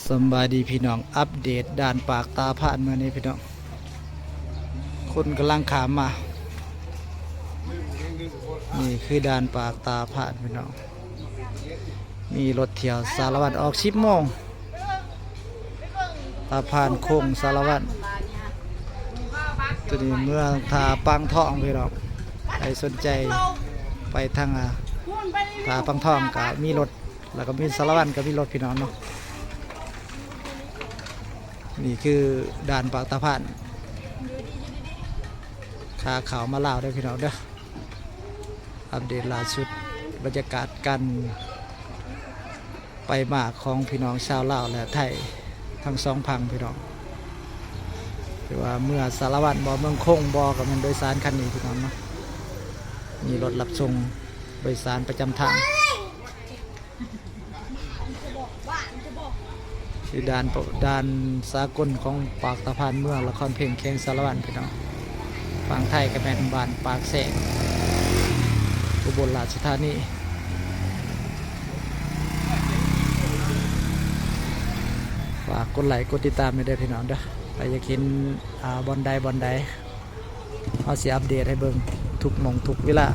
สำบายดีพี่น้องอัปเดตด่านปากตาผ่านเมื่อนี้พี่น้องคนกำลังขามมานี่คือด่านปากตาผ่านพี่น้องมีรถเที่ยวสารวัตรออก10 โมงตาผ่านโค้งสารวัตรตัวนี้เมื่อทาปังทองพี่น้องใครสนใจไปทางทาปังทองก็มีรถแล้วก็มีสารวัตรก็มีรถพี่น้องเนาะนี่คือด่านปากตาผ่านขาขาวมาลาวได้พี่น้องเด้ออัปเดตล่าสุดบรรยากาศกันไปมาของพี่น้องชาวลาวและไทยทั้งสองพังพี่น้องคือว่าเมื่อสารวัตรบ่เมืองคงบ่กับมันโดยสารคันนี้พี่น้องเนาะมีรถรับส่งโดยสารประจำทางคือด่านสากลของปากตาผ่านเมืองละครเพลงแข่งสารวัตรพี่น้องฝั่งไทยกับแม่นบ้านปากแสงอุบลราชธานีฝากกดไลค์กดติดตามไปด้วยพี่น้องเด้อไปอยากเห็นบอลใดเอาสิอัปเดตให้เบิ่งทุกโมงทุกเวลา